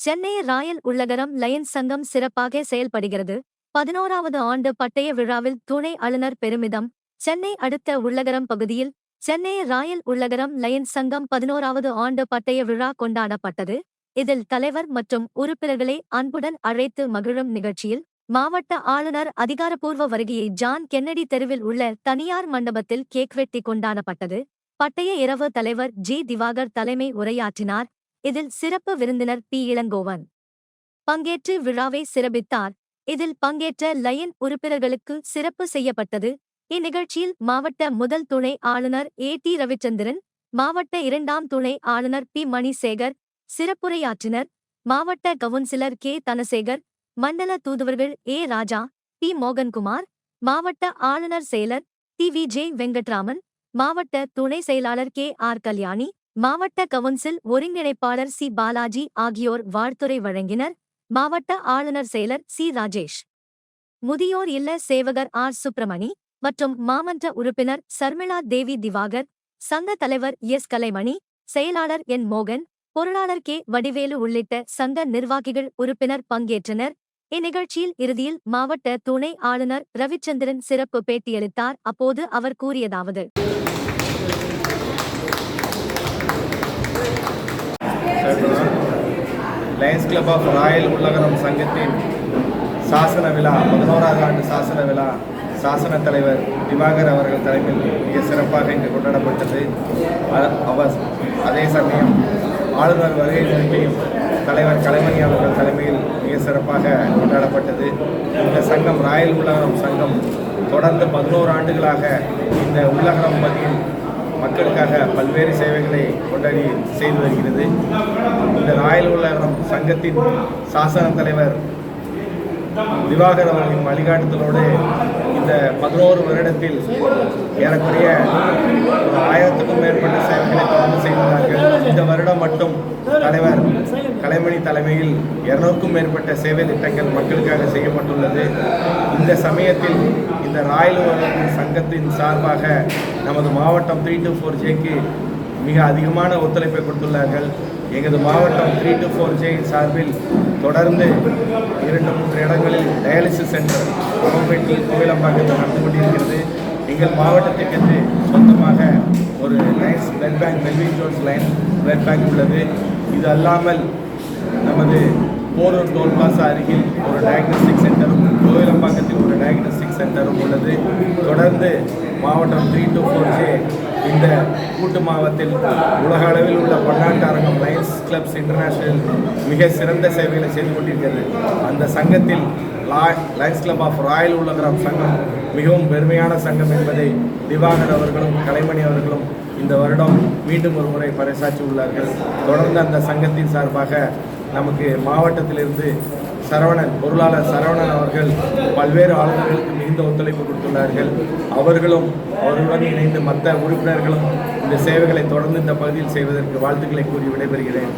Chennai Royal Ullagaram Lions சங்கம் சிறப்பாக செயல்படுகிறது. 11வது ஆண்டு பட்டய விழாவில் துணை ஆளுநர் பெருமிதம். சென்னை அடுத்த உள்ளகரம் பகுதியில் சென்னை ராயல் உள்ளகரம் லயன்ஸ் சங்கம் 11வது ஆண்டு பட்டய விழா கொண்டாடப்பட்டது. இதில் தலைவர் மற்றும் உறுப்பினர்களை அன்புடன் அழைத்து மகிழும் நிகழ்ச்சியில் மாவட்ட ஆளுநர் அதிகாரப்பூர்வ வருகையை ஜான் கென்னடி தெருவில் உள்ள தனியார் மண்டபத்தில் கேக் வெட்டி கொண்டாடப்பட்டது. பட்டய இரவு தலைவர் ஜி. திவாகர் தலைமை உரையாற்றினார். இதில் சிறப்பு விருந்தினர் பி. இளங்கோவன் பங்கேற்று விழாவை சிறப்பித்தார். இதில் பங்கேற்ற லயன் உறுப்பினர்களுக்கு சிறப்பு செய்யப்பட்டது. இந்நிகழ்ச்சியில் மாவட்ட முதல் துணை ஆளுநர் ஏ. டி. ரவிச்சந்திரன், மாவட்ட 2ஆம் துணை ஆளுநர் பி. மணிசேகர் சிறப்புரையாற்றினர். மாவட்ட கவுன்சிலர் கே. தனசேகர், மண்டல தூதுவர்கள் ஏ. ராஜா, பி. மோகன்குமார், மாவட்ட ஆளுநர் செயலர் டி. வி. ஜே. வெங்கட்ராமன், மாவட்ட துணை செயலாளர் கே. ஆர். கல்யாணி, மாவட்ட கவுன்சில் ஒருங்கிணைப்பாளர் சி. பாலாஜி ஆகியோர் வாழ்த்துரை வழங்கினர். மாவட்ட ஆளுநர் செயலர் சி. ராஜேஷ், முதியோர் இல்ல சேவகர் ஆர். சுப்பிரமணி மற்றும் மாமன்ற உறுப்பினர் சர்மிளா தேவி திவாகர், சங்க தலைவர் எஸ். கலைமணி, செயலாளர் என். மோகன், பொருளாளர் கே. வடிவேலு உள்ளிட்ட சங்க நிர்வாகிகள் உறுப்பினர் பங்கேற்றனர். இந்நிகழ்ச்சியில் இறுதியில் மாவட்ட துணை ஆளுநர் ரவிச்சந்திரன் சிறப்பு பேட்டியளித்தார். அப்போது அவர் கூறியதாவது: Lions Club of Royal Ullagaram சங்கத்தின் சாசன விழா 11வது ஆண்டு சாசன விழா சாசன தலைவர் திவாகர் அவர்கள் தலைமையில் மிக சிறப்பாக இங்கு கொண்டாடப்பட்டது. அதே சமயம் ஆளுநர் வருகை நிகழ்ச்சியும் தலைவர் கலைமணி அவர்கள் தலைமையில் மிக சிறப்பாக கொண்டாடப்பட்டது. இந்த சங்கம் ராயல் உள்ளகரம் சங்கம் தொடர்ந்து 11 ஆண்டுகளாக இந்த உள்ளகரம் பகுதியில் மக்களுக்காக பல்வேறு சேவைகளை கொண்டாடி செய்து வருகிறது. இந்த ராயல் உள்ளகரம் சங்கத்தின் சாசன தலைவர் திவாகர் அவர்களின் வழிகாட்டுதலோடு இந்த 11 வருடத்தில் ஏறக்குறைய 1000க்கும் மேற்பட்ட சேவைகளை தொடர்ந்து செய்துள்ளார்கள். இந்த வருடம் மட்டும் தலைவர் கலைமணி தலைமையில் 200க்கும் மேற்பட்ட சேவை திட்டங்கள் மக்களுக்காக செய்யப்பட்டுள்ளது. இந்த சமயத்தில் இந்த ராயல் உள்ளகரம் சங்கத்தின் சார்பாக நமது மாவட்டம் 324Jக்கு மிக அதிகமான ஒத்துழைப்பை கொடுத்துள்ளார்கள். எங்களது மாவட்டம் 324J சார்பில் தொடர்ந்து 2-3 இடங்களில் டயாலிசிஸ் சென்டர் கோவிலம்பாக்கத்தில் நடந்து கொண்டிருக்கிறது. எங்கள் மாவட்டத்திற்கு சொந்தமாக ஒரு lines blood bank, Melvin Jones line blood bank உள்ளது. இது அல்லாமல் நமது போரூர் டோல் பிளாசா அருகில் ஒரு டயக்னோஸ்டிக் சென்டரும், கோவிலம்பாக்கத்தில் ஒரு டயக்னோஸ்டிக் சென்டரும் உள்ளது. தொடர்ந்து மாவட்டம் 324J இந்த கூட்டு மாவட்டத்தில் உலக அளவில் உள்ள பன்னாட்டு அரங்கம் லயன்ஸ் கிளப்ஸ் இன்டர்நேஷனல் மிக சிறந்த சேவைகளை செய்து கொண்டிருக்கிறது. அந்த சங்கத்தில் Lions Club of Royal Ullagaram சங்கம் மிகவும் பெருமையான சங்கம் என்பதை திவாகர் அவர்களும் கலைமணி அவர்களும் இந்த வருடம் மீண்டும் ஒரு முறை பறைசாற்றி உள்ளார்கள். தொடர்ந்து அந்த சங்கத்தின் சார்பாக நமக்கு மாவட்டத்திலிருந்து சரவணன், பொருளாளர் சரவணன் அவர்கள் பல்வேறு ஆளுநர்களுக்கு மிகுந்த ஒத்துழைப்பு கொடுத்துள்ளார்கள். அவர்களுடன் இணைந்து மற்ற உறுப்பினர்களும் இந்த சேவைகளை தொடர்ந்து இந்த பகுதியில் செய்வதற்கு வாழ்த்துக்களை கூறி விடைபெறுகிறேன்.